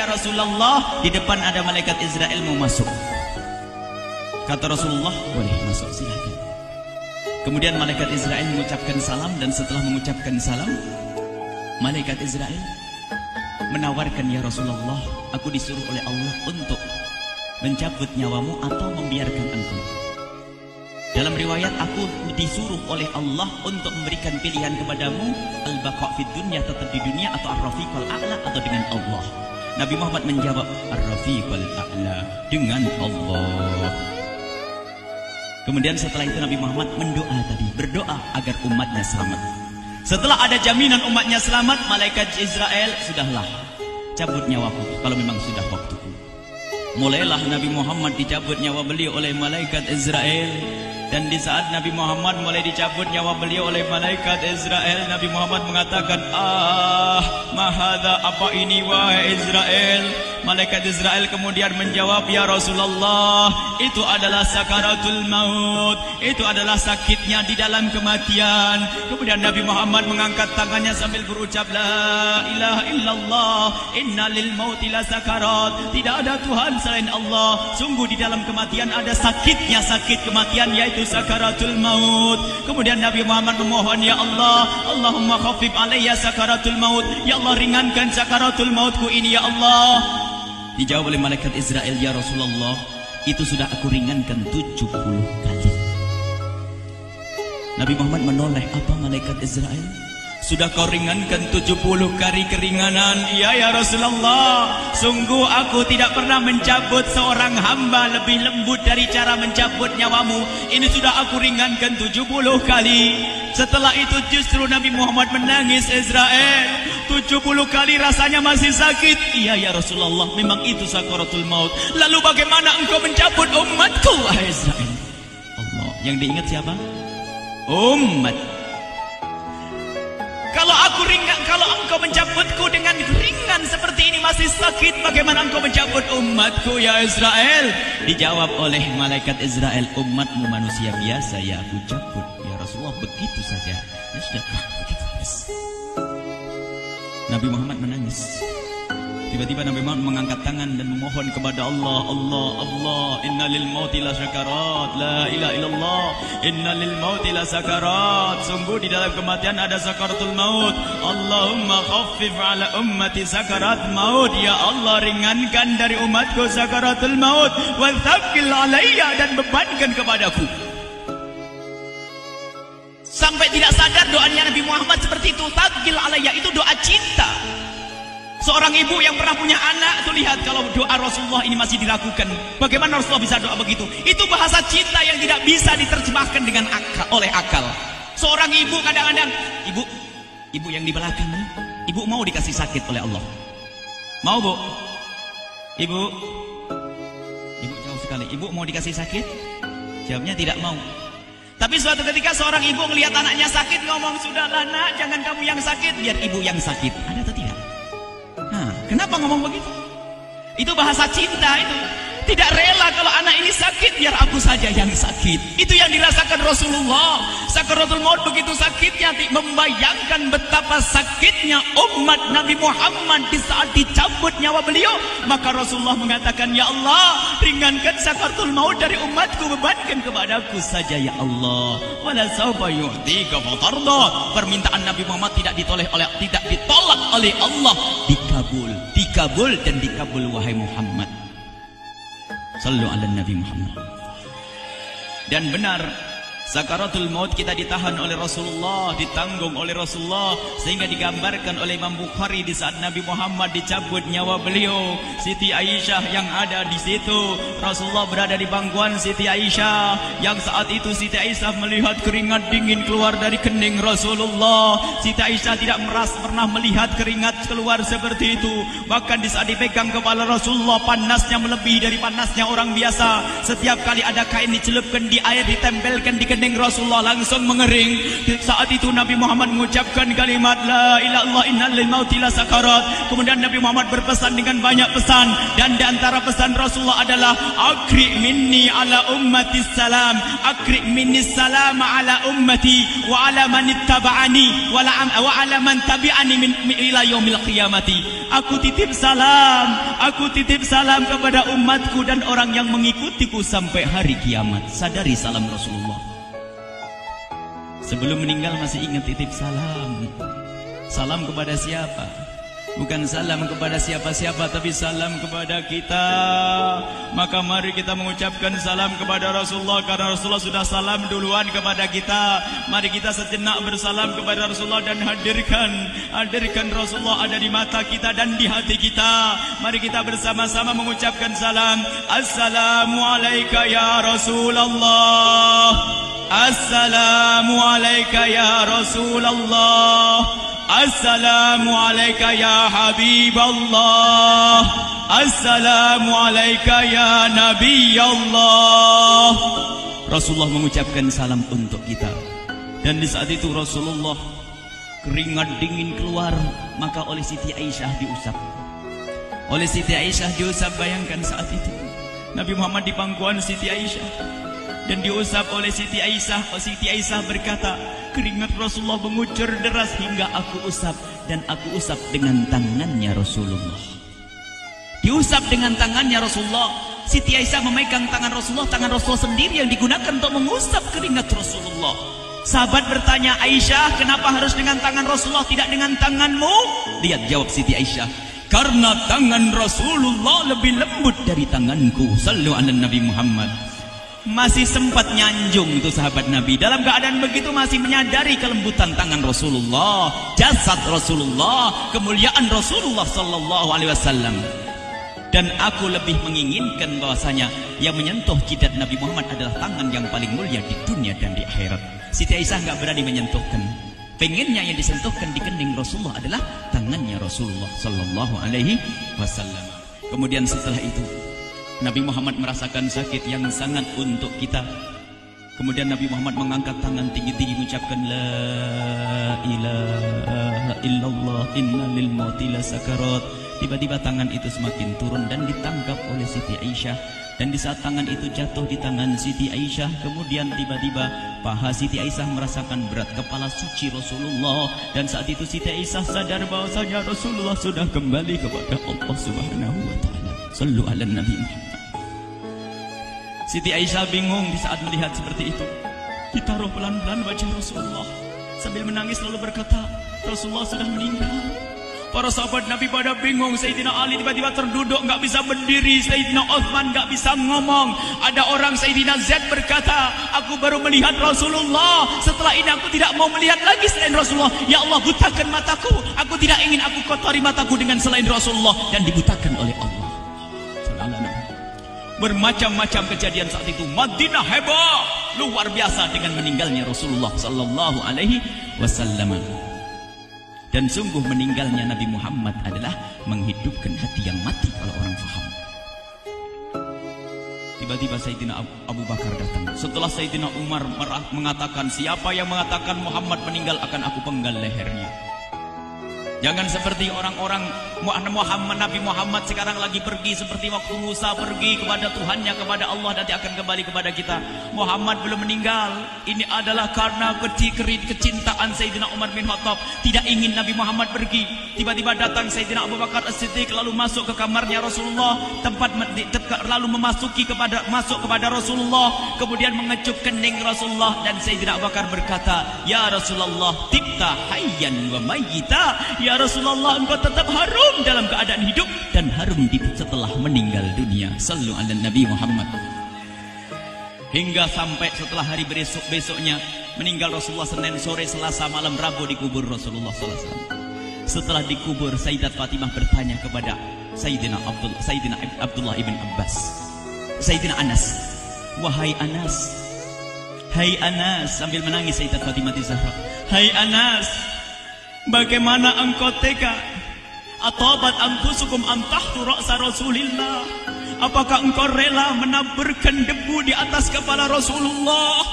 ya Rasulullah, di depan ada malaikat Israel mau masuk. Kata Rasulullah, boleh masuk, silakan. Kemudian malaikat Israel mengucapkan salam, dan setelah mengucapkan salam, malaikat Israel menawarkan, ya Rasulullah, aku disuruh oleh Allah untuk mencabut nyawamu atau membiarkan engkau. Dalam riwayat, aku disuruh oleh Allah untuk memberikan pilihan kepadamu, al-baqa' fid dunya, tetap di dunia, atau ar-rafiqal a'la, atau dengan Allah. Nabi Muhammad menjawab, ar-rafiqal a'la, dengan Allah. Kemudian setelah itu Nabi Muhammad berdoa agar umatnya selamat. Setelah ada jaminan umatnya selamat, malaikat Israel, sudahlah, cabut nyawaku kalau memang sudah waktuku. Mulailah Nabi Muhammad dicabut nyawa beliau oleh malaikat Israel. Dan di saat Nabi Muhammad mulai dicabut nyawa beliau oleh malaikat Israel, Nabi Muhammad mengatakan, mahadha, apa ini wahai Israel? Malaikat Israel kemudian menjawab, ya Rasulullah, itu adalah sakaratul maut, itu adalah sakitnya di dalam kematian. Kemudian Nabi Muhammad mengangkat tangannya sambil berucap, la ilaha illallah, inna lil mauti la sakarat. Tidak ada Tuhan selain Allah, sungguh di dalam kematian ada sakitnya, sakit kematian, yaitu sakaratul maut. Kemudian Nabi Muhammad memohon, ya Allah, Allahumma khafif alayya sakaratul maut, ya Allah, ringankan sakaratul mautku ini, ya Allah. Dijawab oleh malaikat Israel, ya Rasulullah, itu sudah aku ringankan 70 kali. Nabi Muhammad menoleh, apa malaikat Israel? Sudah kau ringankan 70 kali keringanan? Iya ya Rasulullah, sungguh aku tidak pernah mencabut seorang hamba lebih lembut dari cara mencabut nyawamu. Ini sudah aku ringankan 70 kali. Setelah itu justru Nabi Muhammad menangis, Israel, 70 kali rasanya masih sakit. Iya ya Rasulullah, memang itu sakaratul maut. Lalu bagaimana engkau mencabut umatku, wahai Israel? Allah, yang diingat siapa? Umat. Kalau engkau mencabutku dengan ringan seperti ini masih sakit, bagaimana engkau mencabut umatku, ya Israel? Dijawab oleh malaikat Israel, umatmu manusia biasa, ya aku cabut. Ya Rasulullah, begitu saja. Ya sudah, begitu. Nabi Muhammad menangis. Tiba-tiba Nabi Muhammad mengangkat tangan dan memohon kepada Allah, Allah, Allah, inna lil mauti la sakarat, la ilaha illallah, inna lil mauti la sakarat, sungguh di dalam kematian ada sakaratul maut. Allahumma khaffif ala ummati sakarat maut, ya Allah, ringankan dari umatku sakaratul maut, wa thaqqil alayya, dan bebankan kepadaku. Sampai tidak sadar doanya Nabi Muhammad seperti itu, thaqqil alayya, itu doa cinta. Seorang ibu yang pernah punya anak tuh, lihat kalau doa Rasulullah ini masih dilakukan. Bagaimana Rasulullah bisa doa begitu? Itu bahasa cinta yang tidak bisa diterjemahkan dengan oleh akal. Seorang ibu kadang-kadang, ibu yang di belakang, ibu mau dikasih sakit oleh Allah? Mau, Bu? Ibu jauh sekali. Ibu mau dikasih sakit? Jawabnya tidak mau. Tapi suatu ketika seorang ibu melihat anaknya sakit, ngomong, sudahlah nak, jangan kamu yang sakit, biar ibu yang sakit. Ada atau tidak? Kenapa ngomong begitu? Itu bahasa cinta itu. Tidak rela kalau anak ini sakit, biar aku saja yang sakit. Itu yang dirasakan Rasulullah. Sakaratul maut begitu sakitnya, membayangkan betapa sakitnya umat Nabi Muhammad di saat dicabut nyawa beliau. Maka Rasulullah mengatakan, ya Allah, ringankan sakaratul maut dari umatku, bebankan kepadaku saja, ya Allah. Wala sawfa yu'tika fatarda. Permintaan Nabi Muhammad tidak ditolak oleh Allah, dikabul dan dikabul, wahai Muhammad. Sallu ala Nabi Muhammad. Dan benar, sakaratul maut kita ditahan oleh Rasulullah, ditanggung oleh Rasulullah, sehingga digambarkan oleh Imam Bukhari di saat Nabi Muhammad dicabut nyawa beliau, Siti Aisyah yang ada di situ. Rasulullah berada di pangkuan Siti Aisyah, yang saat itu Siti Aisyah melihat keringat dingin keluar dari kening Rasulullah. Siti Aisyah tidak pernah melihat keringat keluar seperti itu. Bahkan di saat dipegang kepala Rasulullah, panasnya melebihi dari panasnya orang biasa. Setiap kali ada kain dicelupkan di air, ditempelkan di kening Rasulullah langsung mengering. Saat itu Nabi Muhammad mengucapkan kalimat la ilaha illallah innal lil mauti lasakarat. Kemudian Nabi Muhammad berpesan dengan banyak pesan, dan di antara pesan Rasulullah adalah akri minni ala ummati salam, akri minni salam ala ummati wa ala man ittaba'ani wa ala man tabi'ani min ila yaumil qiyamati. Aku titip salam kepada umatku dan orang yang mengikutiku sampai hari kiamat. Sadari salam Rasulullah. Sebelum meninggal masih ingat titip salam. Salam kepada siapa? Bukan salam kepada siapa-siapa, tapi salam kepada kita. Maka mari kita mengucapkan salam kepada Rasulullah, karena Rasulullah sudah salam duluan kepada kita. Mari kita sejenak bersalam kepada Rasulullah dan hadirkan Rasulullah ada di mata kita dan di hati kita. Mari kita bersama-sama mengucapkan salam. Assalamualaikum ya Rasulullah. Assalamualaikum ya Rasulullah. Assalamualaikum ya Habiballah. Assalamualaikum ya Nabi Allah. Rasulullah mengucapkan salam untuk kita. Dan di saat itu Rasulullah keringat dingin keluar, maka oleh Siti Aisyah diusap. Oleh Siti Aisyah diusap, bayangkan saat itu Nabi Muhammad di pangkuan Siti Aisyah dan diusap oleh Siti Aisyah. Siti Aisyah berkata, keringat Rasulullah mengucur deras hingga aku usap, dan aku usap dengan tangannya Rasulullah. Diusap dengan tangannya Rasulullah. Siti Aisyah memegang tangan Rasulullah sendiri yang digunakan untuk mengusap keringat Rasulullah. Sahabat bertanya, Aisyah, kenapa harus dengan tangan Rasulullah tidak dengan tanganmu? Lihat jawab Siti Aisyah, karena tangan Rasulullah lebih lembut dari tanganku. Sallu ala Nabi Muhammad. Masih sempat nyanjung itu sahabat Nabi. Dalam keadaan begitu masih menyadari kelembutan tangan Rasulullah, jasad Rasulullah, kemuliaan Rasulullah sallallahu alaihi wasallam. Dan aku lebih menginginkan bahwasanya yang menyentuh jidat Nabi Muhammad adalah tangan yang paling mulia di dunia dan di akhirat. Siti Aisyah enggak berani menyentuhkan. Pengennya yang disentuhkan di kening Rasulullah adalah tangannya Rasulullah sallallahu alaihi wasallam. Kemudian setelah itu Nabi Muhammad merasakan sakit yang sangat untuk kita. Kemudian Nabi Muhammad mengangkat tangan tinggi-tinggi mengucapkan la ilaha illallah inna lil mauti lasakarat. Tiba-tiba tangan itu semakin turun dan ditangkap oleh Siti Aisyah. Dan di saat tangan itu jatuh di tangan Siti Aisyah, kemudian tiba-tiba paha Siti Aisyah merasakan berat kepala suci Rasulullah. Dan saat itu Siti Aisyah sadar bahwasanya Rasulullah sudah kembali kepada Allah Subhanahu wa taala. Sallu ala Nabi Muhammad. Siti Aisyah bingung di saat melihat seperti itu. Ditaruh pelan-pelan wajah Rasulullah. Sambil menangis lalu berkata, Rasulullah sudah meninggal. Para sahabat Nabi pada bingung. Sayyidina Ali tiba-tiba terduduk, enggak bisa berdiri. Sayyidina Utsman enggak bisa ngomong. Ada orang Sayyidina Zaid berkata, aku baru melihat Rasulullah. Setelah ini aku tidak mau melihat lagi selain Rasulullah. Ya Allah, butakan mataku. Aku tidak ingin aku kotori mataku dengan selain Rasulullah. Dan dibutakan oleh Allah. Bermacam-macam kejadian saat itu. Madinah heboh, luar biasa dengan meninggalnya Rasulullah sallallahu alaihi wasallam. Dan sungguh meninggalnya Nabi Muhammad adalah menghidupkan hati yang mati kalau orang faham. Tiba-tiba Sayyidina Abu Bakar datang. Setelah Sayyidina Umar mengatakan, siapa yang mengatakan Muhammad meninggal akan aku penggal lehernya. Jangan seperti orang-orang Nabi Muhammad sekarang lagi pergi seperti waktu Musa pergi kepada Tuhannya, kepada Allah, nanti akan kembali kepada kita. Muhammad belum meninggal. Ini adalah karena kecintaan Sayyidina Umar bin Khattab, tidak ingin Nabi Muhammad pergi. Tiba-tiba datang Sayyidina Abu Bakar As-Siddiq lalu masuk ke kamarnya Rasulullah, lalu masuk kepada Rasulullah, kemudian mengecup kening Rasulullah. Dan Sayyidina Abu Bakar berkata, ya Rasulullah, tibta hayyan wa mayyita. Ya Rasulullah, engkau tetap harum dalam keadaan hidup dan harum setelah meninggal dunia. Sallu ala Nabi Muhammad. Hingga sampai setelah hari besoknya meninggal Rasulullah, Senin sore, Selasa malam, Rabu dikubur Rasulullah sallallahu alaihi wasallam. Setelah dikubur, Sayyidat Fatimah bertanya kepada Sayyidina Abdullah ibn Abbas, Sayyidina Anas, wahai Anas, hai Anas, sambil menangis Sayyidat Fatimah Zahra, hai Anas, bagaimana engkau tega? Atabat anfusukum an tahtu ra'sa Rasulillah. Apakah engkau rela menaburkan debu di atas kepala Rasulullah?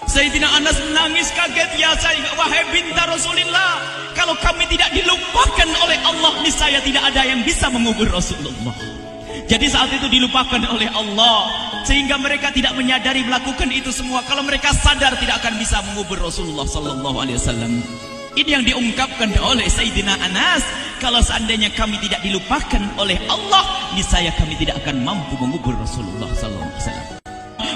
Sayyidina Anas menangis kaget, ya wahai binta Rasulullah, kalau kami tidak dilupakan oleh Allah, niscaya tidak ada yang bisa mengubur Rasulullah. Jadi saat itu dilupakan oleh Allah, sehingga mereka tidak menyadari melakukan itu semua. Kalau mereka sadar, tidak akan bisa mengubur Rasulullah sallallahu alaihi wasallam. Ini yang diungkapkan oleh Sayyidina Anas. Kalau seandainya kami tidak dilupakan oleh Allah, niscaya kami tidak akan mampu mengubur Rasulullah sallallahu alaihi wasallam.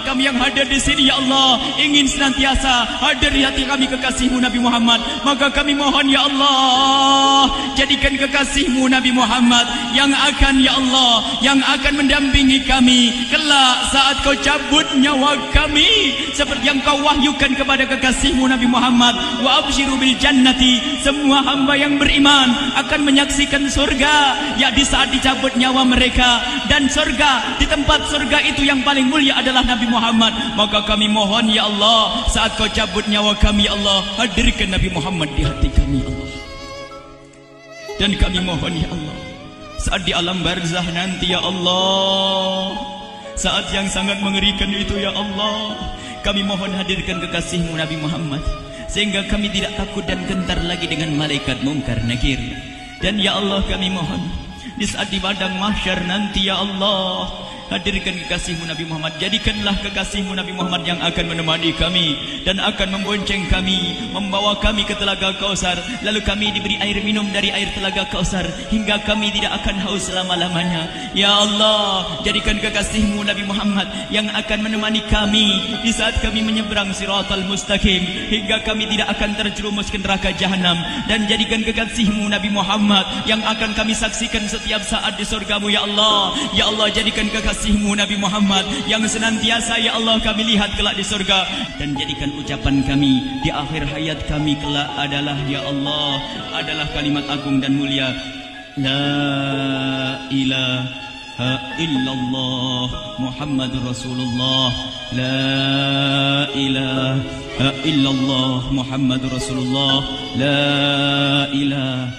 Kami yang hadir di sini, ya Allah, ingin senantiasa hadir di hati kami kekasih-Mu Nabi Muhammad. Maka kami mohon, ya Allah, jadikan kekasih-Mu Nabi Muhammad yang akan, ya Allah, yang akan mendampingi kami kelak saat Kau cabut nyawa kami, seperti yang Kau wahyukan kepada kekasih-Mu Nabi Muhammad. Wa abshiru bil jannati, semua hamba yang beriman akan menyaksikan surga, ya di saat dicabut nyawa mereka. Dan surga, di tempat surga itu yang paling mulia adalah Nabi Muhammad. Maka kami mohon, ya Allah, saat Kau cabut nyawa kami, ya Allah, hadirkan Nabi Muhammad di hati kami, ya Allah. Dan kami mohon, ya Allah, saat di alam barzah nanti, ya Allah, saat yang sangat mengerikan itu, ya Allah, kami mohon hadirkan kekasih-Mu Nabi Muhammad, sehingga kami tidak takut dan gentar lagi dengan malaikat mungkar nakir. Dan ya Allah, kami mohon di saat di padang mahsyar nanti, ya Allah, hadirkan kekasih-Mu Nabi Muhammad. Jadikanlah kekasih-Mu Nabi Muhammad yang akan menemani kami dan akan membonceng kami, membawa kami ke telaga Kausar. Lalu kami diberi air minum dari air telaga Kausar hingga kami tidak akan haus selama-lamanya. Ya Allah, jadikan kekasih-Mu Nabi Muhammad yang akan menemani kami di saat kami menyeberang Siratal Mustaqim hingga kami tidak akan terjerumus ke neraka Jahanam. Dan jadikan kekasih-Mu Nabi Muhammad yang akan kami saksikan setiap saat di surga-Mu, ya Allah. Ya Allah, jadikan kekasih-Mu Nabi Muhammad yang senantiasa, ya Allah, kami lihat kelak di surga. Dan jadikan ucapan kami di akhir hayat kami kelak adalah, ya Allah, adalah kalimat agung dan mulia, La ilaha illallah Muhammadur Rasulullah. La ilaha illallah Muhammadur Rasulullah. La ilaha